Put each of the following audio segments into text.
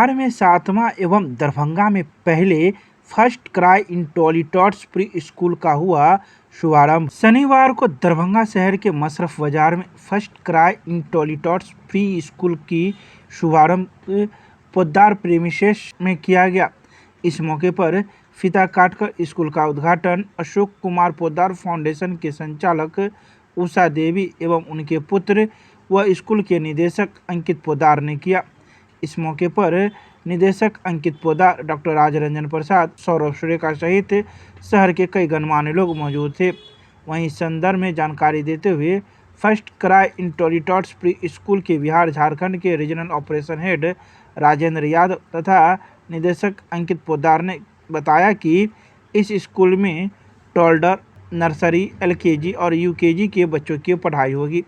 बिहार में 7वां एवं दरभंगा में पहले FirstCry Intellitots pre school का हुआ शुभारंभ। शनिवार को दरभंगा शहर के मशरफ बाजार में FirstCry Intellitots pre school की शुभारंभ पोद्दार प्रेमिसेस में किया गया। इस मौके पर फीता काटकर स्कूल का उद्घाटन अशोक कुमार पोद्दार फाउंडेशन के संचालक उषा देवी एवं उनके पुत्र व स्कूल के निदेशक अंकित पोद्दार ने किया। इस मौके पर निदेशक अंकित पोद्दार, डॉक्टर राजरंजन प्रसाद, सौरभ सुरेखा सहित शहर के कई गणमान्य लोग मौजूद थे। वहीं इस संदर्भ में जानकारी देते हुए FirstCry Intellitots pre school के बिहार झारखंड के regional operation head Rajendra Yadav तथा निदेशक अंकित पोद्दार ने बताया कि इस स्कूल में टॉलडर, नर्सरी, एलकेजी और यूकेजी के बच्चों की पढ़ाई होगी।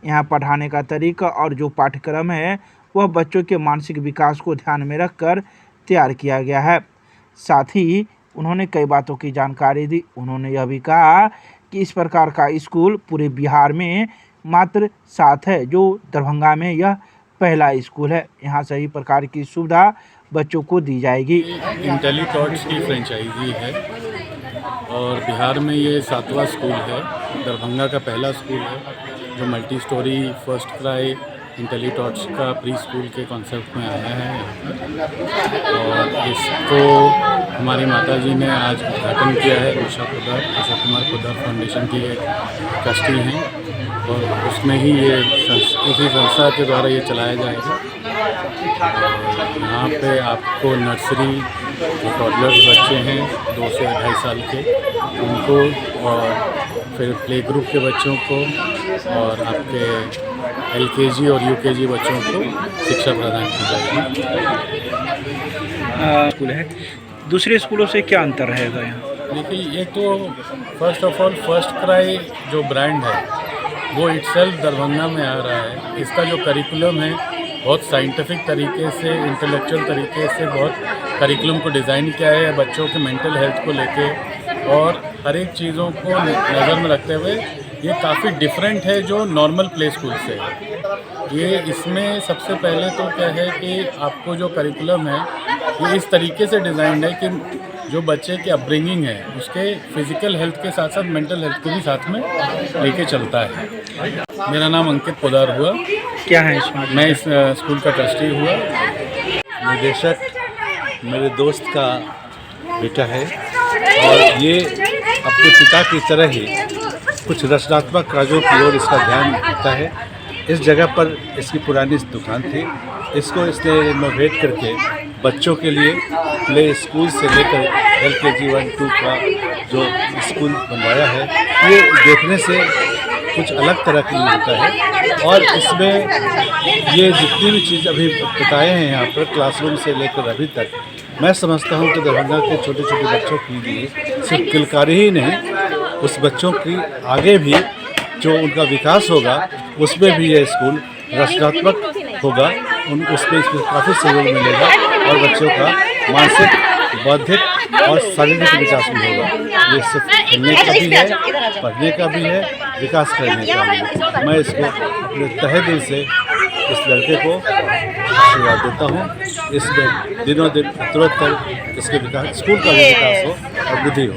यहाँ पढ़ाने का तरीका और जो पाठ्यक्रम है वह बच्चों के मानसिक विकास को ध्यान में रखकर तैयार किया गया है। साथ ही उन्होंने कई बातों की जानकारी दी। उन्होंने यह भी कहा कि इस प्रकार का स्कूल पूरे बिहार में मात्र 7 है, जो दरभंगा में यह पहला स्कूल है। यहाँ सभी प्रकार की सुविधा बच्चों को दी जाएगी। इंटेलीटॉट्स की फ्रेंचाइजी है और बिहार में ये 7वां स्कूल है। दरभंगा का पहला स्कूल है जो मल्टी स्टोरी फर्स्ट क्राई इंटेलीटॉट्स का प्री स्कूल के कॉन्सेप्ट में आया है यहाँ पर। और इसको हमारी माताजी ने आज उद्घाटन किया है। उषा पोद्दार, अशोक कुमार पोद्दार फाउंडेशन की एक ट्रस्टी हैं और उसमें ही ये इसी संस्था के द्वारा ये चलाया जाएगा। यहाँ पे आपको नर्सरी जो टॉडलर्स बच्चे हैं 2 से 2.5 साल के उनको, और फिर प्ले ग्रुप के बच्चों को और आपके एलकेजी और यूकेजी बच्चों को शिक्षा प्रदान की जाएगी। स्कूल है, दूसरे स्कूलों से क्या अंतर रहेगा यहाँ? देखिए, ये तो first of all first cry जो ब्रांड है वो इटसेल्फ दरभंगा में आ रहा है। इसका जो करिकुलम है बहुत साइंटिफिक तरीके से, इंटेलेक्चुअल तरीके से बहुत करिकुलम को डिज़ाइन किया है बच्चों के मेंटल हेल्थ को लेके, और हर एक चीज़ों को नज़र में रखते हुए ये काफ़ी डिफरेंट है जो नॉर्मल प्ले स्कूल से है। ये इसमें सबसे पहले तो क्या है कि आपको जो करिकुलम है ये इस तरीके से डिज़ाइन है कि जो बच्चे की अपब्रिंगिंग है उसके फिज़िकल हेल्थ के साथ साथ मेंटल हेल्थ को भी साथ में लेके चलता है। मेरा नाम अंकित पोद्दार हुआ। क्या है इसमें? मैं इस स्कूल का ट्रस्टी हुआ। निदेशक मेरे दोस्त का बेटा है और ये अपने पिता की तरह ही कुछ रचनात्मक कार्यों की ओर इसका ध्यान देता है। इस जगह पर इसकी पुरानी दुकान थी, इसको इसने रिनोवेट करके बच्चों के लिए प्ले स्कूल से लेकर एलकेजी 1-2 का जो स्कूल बनवाया है, ये देखने से कुछ अलग तरह की होता है। और इसमें ये जितनी भी चीज़ अभी बताए हैं यहाँ पर क्लासरूम से लेकर अभी तक, मैं समझता हूँ कि दरभंगा के छोटे छोटे बच्चों के लिए सिर्फ किलकारी ही नहीं, उस बच्चों की आगे भी जो उनका विकास होगा उसमें भी ये स्कूल रचनात्मक होगा। उसमें काफ़ी सहयोग मिलेगा और बच्चों का मानसिक, बौद्धिक और शारीरिक विकास भी होगा। ये सिर्फ खेलने का भी है, पढ़ने का भी है, विकास करने का भी है। मैं इसको अपने तहे दिल से इस लड़के को आशीर्वाद देता हूँ। इसमें दिनों दिन उत्तरोत्तर इसके विकास, स्कूल का भी विकास हो और वृद्धि हो।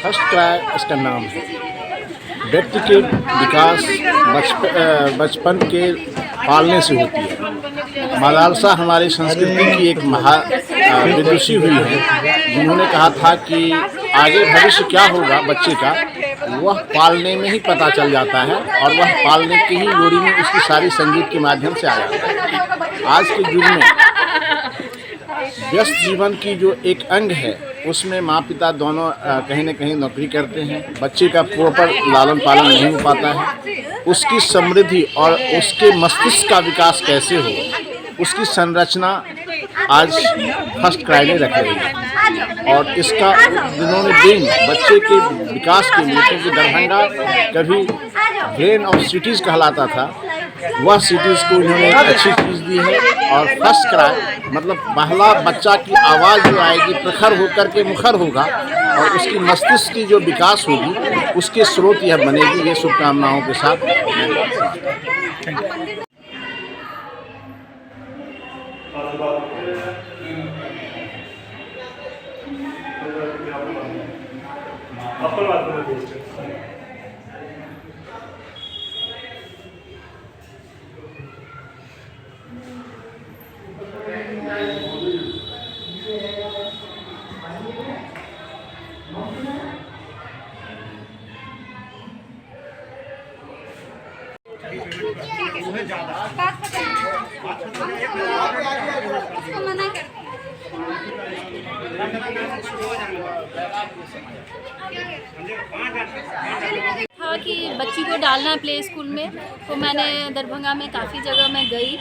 फर्स्ट क्राई इसका नाम है। व्यक्ति के विकास बचपन के पालने से होती है। मलालसा हमारी संस्कृति की एक विदुषी हुई है जिन्होंने कहा था कि आगे भविष्य क्या होगा बच्चे का वह पालने में ही पता चल जाता है, और वह पालने की ही लोरी में उसकी सारी संगीत के माध्यम से आ जाता है। आज के युग में व्यस्त जीवन की जो एक अंग है उसमें माँ पिता दोनों कहीं न कहीं नौकरी करते हैं। बच्चे का प्रॉपर लालन पालन नहीं हो पाता है। उसकी समृद्धि और उसके मस्तिष्क का विकास कैसे हो, उसकी संरचना आज फर्स्ट क्राई ने रख रही है। और इसका दिनों ने दिन बच्चे के विकास के लिए, क्योंकि दरभंगा कभी ब्रेन ऑफ सिटीज़ कहलाता था, वह सिटीज़ को इन्होंने एक अच्छी चीज़ दी है। और फर्स्ट क्राई मतलब पहला बच्चा की आवाज़ जो आएगी प्रखर होकर के मुखर होगा और उसकी मस्तिष्क की जो विकास होगी उसके स्रोत यह बनेगी। ये शुभकामनाओं के साथ आपण वाचतो था कि बच्ची को डालना है प्ले स्कूल में, तो मैंने दरभंगा में काफ़ी जगह मैं गई,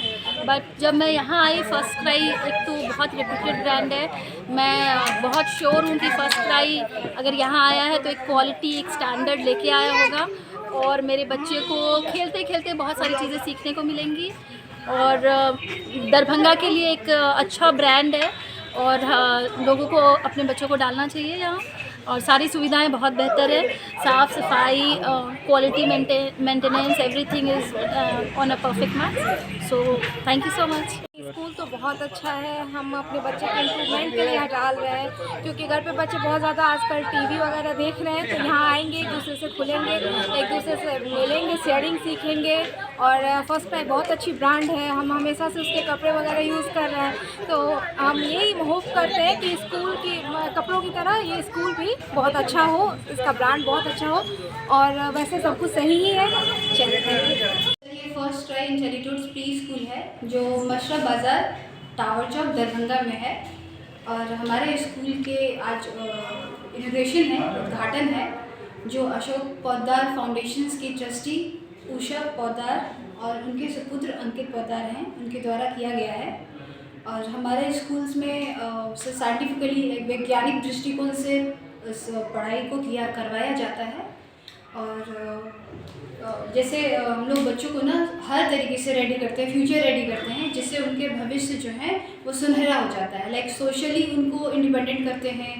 बट जब मैं यहाँ आई फर्स्ट क्राई एक तो बहुत रेप्यूटेड ब्रांड है, मैं बहुत श्योर हूँ कि फर्स्ट क्राई अगर यहाँ आया है तो एक क्वालिटी एक स्टैंडर्ड लेके आया होगा और मेरे बच्चे को खेलते खेलते बहुत सारी चीज़ें सीखने को मिलेंगी। और दरभंगा के लिए एक अच्छा ब्रांड है और लोगों को अपने बच्चों को डालना चाहिए यहाँ, और सारी सुविधाएं बहुत बेहतर है, साफ़ सफाई, quality maintenance, everything is on a perfect match. So thank you so much. School तो बहुत अच्छा है, हम अपने बच्चे के इम्प्रूवमेंट के लिए यहाँ डाल रहे हैं, क्योंकि घर पे बच्चे बहुत ज़्यादा आजकल टीवी वगैरह देख रहे हैं, तो यहाँ आएंगे, एक दूसरे से खुलेंगे, एक दूसरे से मिलेंगे, शेयरिंग सीखेंगे। और फर्स्ट क्राई बहुत अच्छी ब्रांड है, हम हमेशा से उसके कपड़े वगैरह यूज़ कर रहे हैं, तो हम यही होप करते हैं कि स्कूल की कपड़ों की तरह ये स्कूल भी बहुत अच्छा हो, इसका ब्रांड बहुत अच्छा हो, और वैसे सब कुछ सही ही है। चलिए, थैंक यू। ये फर्स्ट क्राई इंटेलीट्यूड्स प्री स्कूल है जो मशरफ बाज़ार टावर चौक दरभंगा में है, और हमारे स्कूल के आज इनोग्रेशन है, उद्घाटन है, जो अशोक पोद्दार फाउंडेशंस की ट्रस्टी उषा पोद्दार और उनके सुपुत्र अंकित पोद्दार हैं, उनके द्वारा किया गया है। और हमारे स्कूल्स में साइंटिफिकली वैज्ञानिक दृष्टिकोण से इस पढ़ाई को करवाया जाता है, और जैसे हम लोग बच्चों को ना हर तरीके से रेडी करते हैं, फ्यूचर रेडी करते हैं, जिससे उनके भविष्य जो है वो सुनहरा हो जाता है, लाइक सोशली उनको इंडिपेंडेंट करते हैं।